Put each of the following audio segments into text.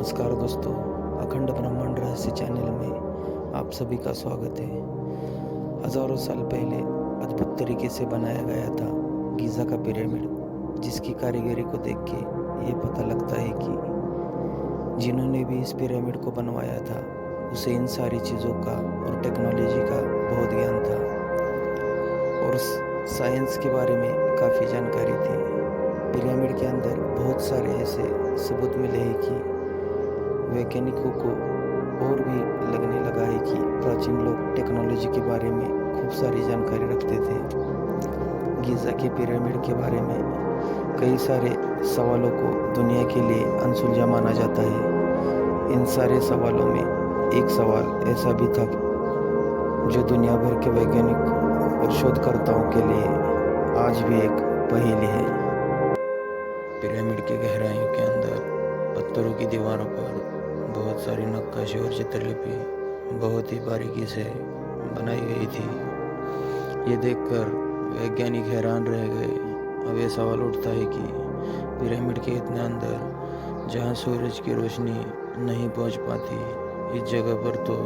नमस्कार दोस्तों, अखंड ब्रह्मांड रहस्य चैनल में आप सभी का स्वागत है। हजारों साल पहले अद्भुत तरीके से बनाया गया था गीज़ा का पिरामिड, जिसकी कारीगरी को देख के ये पता लगता है कि जिन्होंने भी इस पिरामिड को बनवाया था उसे इन सारी चीज़ों का और टेक्नोलॉजी का बहुत ज्ञान था और साइंस के बारे में काफ़ी जानकारी थी। पिरामिड के अंदर बहुत सारे ऐसे सबूत मिले हैं कि वैज्ञानिकों को और भी लगने लगा है कि प्राचीन लोग टेक्नोलॉजी के बारे में खूब सारी जानकारी रखते थे। गीज़ा के पिरामिड के बारे में कई सारे सवालों को दुनिया के लिए अनसुलझा माना जाता है। इन सारे सवालों में एक सवाल ऐसा भी था जो दुनिया भर के वैज्ञानिक और शोधकर्ताओं के लिए आज भी एक पहेली है। पिरामिड के गहराइयों के अंदर पत्थरों की दीवारों पर बहुत सारी नक्काशी और चित्रलिपि बहुत ही बारीकी से बनाई गई थी। ये देखकर वैज्ञानिक हैरान रह गए। अब ये सवाल उठता है कि पिरामिड के इतने अंदर जहाँ सूरज की रोशनी नहीं पहुँच पाती, इस जगह पर तो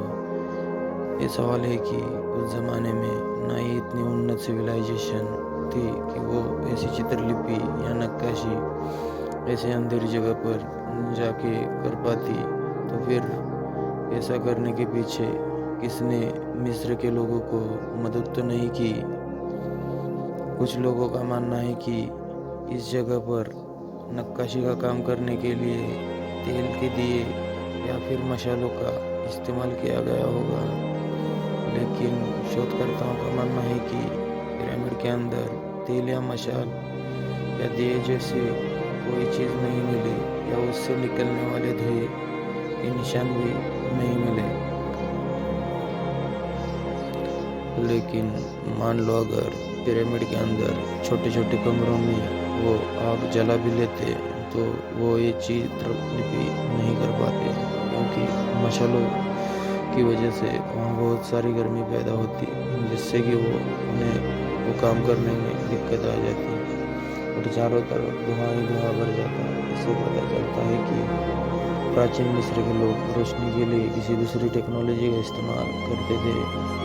ये सवाल है कि उस ज़माने में ना ही इतनी उन्नत सिविलाइजेशन थी कि वो ऐसी चित्रलिपि या नक्काशी ऐसे अंधेरी जगह पर जाके कर पाती। तो फिर ऐसा करने के पीछे किसने मिस्र के लोगों को मदद तो नहीं की। कुछ लोगों का मानना है कि इस जगह पर नक्काशी का काम करने के लिए तेल के दिए या फिर मशालों का इस्तेमाल किया गया होगा, लेकिन शोधकर्ताओं का मानना है कि पिरामिड के अंदर तेल या मशाल या दिए जैसे कोई चीज़ नहीं मिली या उससे निकलने वाले धुएं के निशान भी नहीं मिले। लेकिन मान लो अगर पिरामिड के अंदर छोटे छोटे कमरों में वो आग जला भी लेते तो वो ये चित्रलिपि नहीं कर पाते, क्योंकि मशालों की वजह से वहाँ बहुत सारी गर्मी पैदा होती, जिससे कि उन्हें वो काम करने में दिक्कत आ जाती और चारों तरफ धुआं ही धुआं भर जाता। इससे पता चलता है कि प्राचीन मिस्र के लोग रोशनी के लिए किसी दूसरी टेक्नोलॉजी का इस्तेमाल करते थे।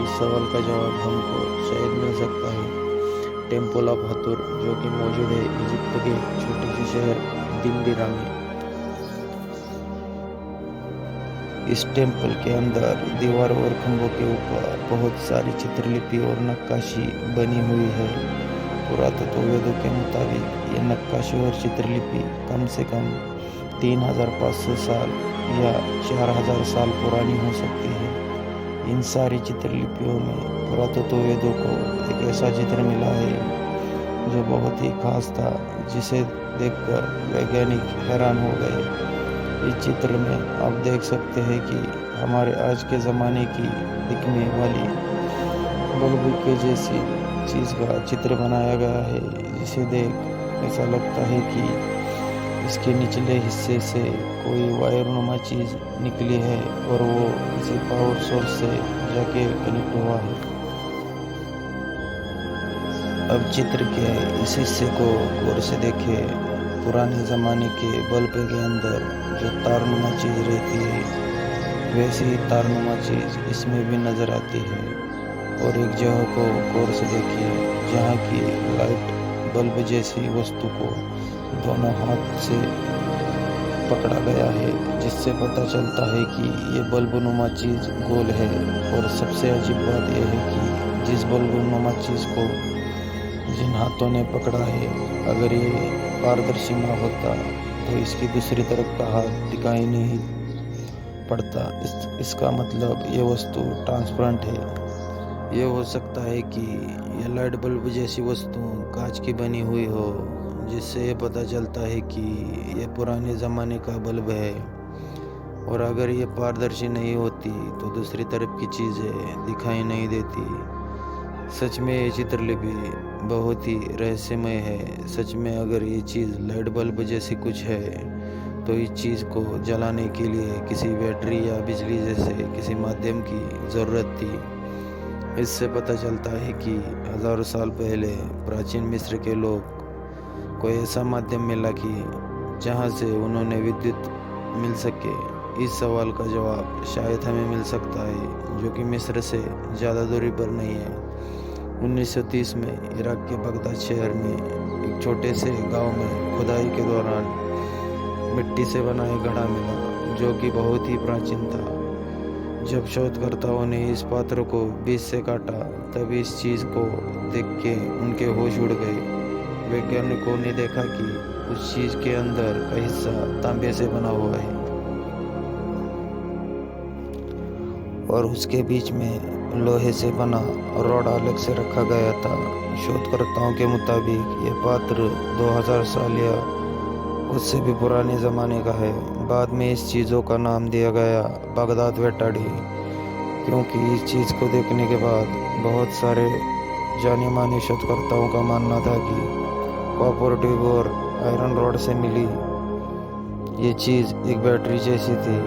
इस सवाल का जवाब हमको शायद मिल सकता है टेम्पल ऑफ हतुर, जो कि मौजूद है इजिप्ट के छोटे से शहर दिमडिरा में। इस टेम्पल के अंदर दीवारों और खंभों के ऊपर बहुत सारी चित्रलिपि और नक्काशी बनी हुई है। पुरातत्ववेदों के मुताबिक ये नक्काशी और चित्रलिपि कम से कम 3500 साल या 4000 साल पुरानी हो सकती है। इन सारी चित्रलिपियों में पुरातत्ववेदों को एक ऐसा चित्र मिला है जो बहुत ही खास था, जिसे देखकर वैज्ञानिक हैरान हो गए। इस चित्र में आप देख सकते हैं कि हमारे आज के ज़माने की दिखने वाली बल्ब के जैसी चीज़ का चित्र बनाया गया है, जिसे देख ऐसा लगता है कि इसके निचले हिस्से से कोई वायरनुमा चीज़ निकली है और वो किसी पावर सोर्स से जाके कनेक्ट हुआ है। अब चित्र के इस हिस्से को गौर से देखें। पुराने ज़माने के बल्ब के अंदर जो तारनुमा चीज़ रहती है, वैसी ही तारनुमा चीज़ इसमें भी नज़र आती है। और एक जगह को गौर से देखिए जहाँ की लाइट बल्ब जैसी वस्तु को दोनों हाथ से पकड़ा गया है, जिससे पता चलता है कि ये बल्बनुमा चीज़ गोल है। और सबसे अजीब बात यह है कि जिस बल्बनुमा चीज़ को जिन हाथों ने पकड़ा है, अगर ये पारदर्शी ना होता तो इसकी दूसरी तरफ का हाथ दिखाई नहीं पड़ता। इसका मतलब ये वस्तु ट्रांसपेरेंट है। ये हो सकता है कि यह लाइट बल्ब जैसी वस्तु कांच की बनी हुई हो, जिससे ये पता चलता है कि यह पुराने ज़माने का बल्ब है। और अगर ये पारदर्शी नहीं होती तो दूसरी तरफ की चीज़ें दिखाई नहीं देती। सच में ये चित्रलिपि बहुत ही रहस्यमय है। सच में अगर ये चीज़ लाइट बल्ब जैसी कुछ है तो इस चीज़ को जलाने के लिए किसी बैटरी या बिजली जैसे किसी माध्यम की ज़रूरत थी। इससे पता चलता है कि हज़ारों साल पहले प्राचीन मिस्र के लोग को ऐसा माध्यम मिला कि जहाँ से उन्होंने विद्युत मिल सके? इस सवाल का जवाब शायद हमें मिल सकता है, जो कि मिस्र से ज़्यादा दूरी पर नहीं है। 1930 में इराक के बगदाद शहर में एक छोटे से गांव में खुदाई के दौरान मिट्टी से बना एक घड़ा मिला, जो कि बहुत ही प्राचीन था। जब शोधकर्ताओं ने इस पात्र को बीच से काटा, तब इस चीज़ को देख के उनके होश उड़ गए। वैज्ञानिकों ने देखा कि उस चीज़ के अंदर का हिस्सा तांबे से बना हुआ है और उसके बीच में लोहे से बना रॉड अलग से रखा गया था। शोधकर्ताओं के मुताबिक ये पात्र 2000 साल या उससे भी पुराने ज़माने का है। बाद में इस चीज़ों का नाम दिया गया बगदाद वेटाडी, क्योंकि इस चीज़ को देखने के बाद बहुत सारे जाने माने शोधकर्ताओं का मानना था कि कॉपर ट्यूब और आयरन रॉड से मिली ये चीज़ एक बैटरी जैसी थी।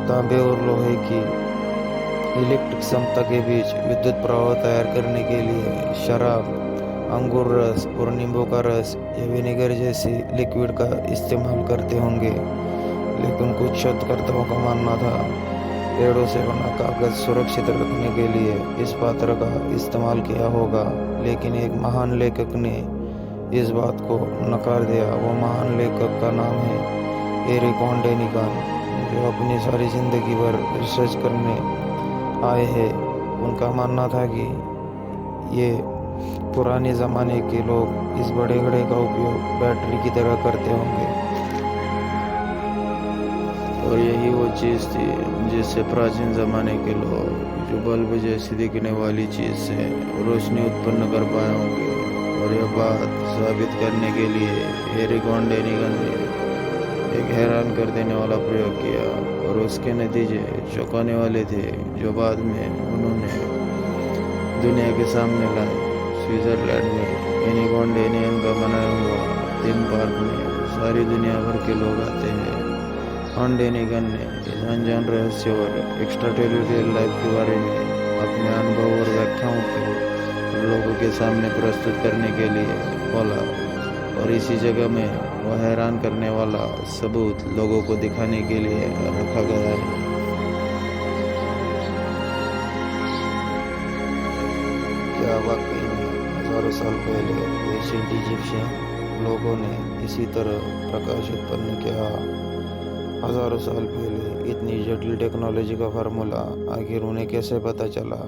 तांबे और लोहे की इलेक्ट्रिक क्षमता के बीच विद्युत प्रवाह तैयार करने के लिए शराब, अंगूर रस और नींबू का रस या विनेगर जैसी लिक्विड का इस्तेमाल करते होंगे। लेकिन कुछ शोधकर्ताओं का मानना था पेड़ों से बना कागज सुरक्षित रखने के लिए इस पात्र का इस्तेमाल किया होगा। लेकिन एक महान लेखक ने इस बात को नकार दिया। वो महान लेखक का नाम है एरिक वॉन डेनिकन, जो अपनी सारी जिंदगी भर रिसर्च करने आए हैं। उनका मानना था कि ये पुराने ज़माने के लोग इस बड़े घड़े का उपयोग बैटरी की तरह करते होंगे और यही वो चीज़ थी जिससे प्राचीन ज़माने के लोग जो बल्ब जैसी दिखने वाली चीज़ से रोशनी उत्पन्न कर पाए होंगे। और यह बात साबित करने के लिए एरिक वॉन डेनिकन ने एक हैरान कर देने वाला प्रयोग किया और उसके नतीजे चौंकाने वाले थे, जो बाद में उन्होंने दुनिया के सामने लाए। स्विट्ज़रलैंड में एरिक वॉन डेनिकन का बनाया हुआ थीम पार्क में सारी दुनिया भर के लोग आते हैं। वॉन डेनिकन ने इस अनजान रहस्य और एक्स्ट्रा टेरिटोरियल लाइफ के बारे में अपने अनुभव और व्याख्याओं को लोगों के सामने प्रस्तुत करने के लिए बोला, और इसी जगह में वह हैरान करने वाला सबूत लोगों को दिखाने के लिए रखा गया है। क्या वाकई में हजारों साल पहले एंशिएंट इजिप्शियन लोगों ने इसी तरह प्रकाश उत्पन्न किया? हजारों साल पहले इतनी जटिल टेक्नोलॉजी का फार्मूला आखिर उन्हें कैसे पता चला?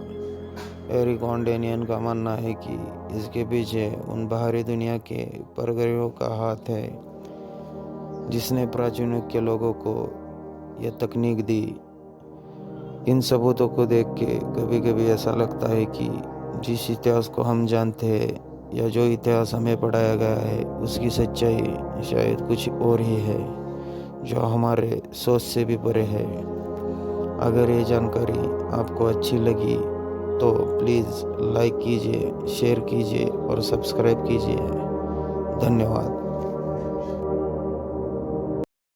एरिक वॉन डेनिकन का मानना है कि इसके पीछे उन बाहरी दुनिया के परग्रहों का हाथ है, जिसने प्राचीन युग के लोगों को यह तकनीक दी। इन सबूतों को देख के कभी कभी ऐसा लगता है कि जिस इतिहास को हम जानते हैं या जो इतिहास हमें पढ़ाया गया है, उसकी सच्चाई शायद कुछ और ही है, जो हमारे सोच से भी परे है। अगर ये जानकारी आपको अच्छी लगी तो प्लीज़ लाइक कीजिए, शेयर कीजिए और सब्सक्राइब कीजिए। धन्यवाद।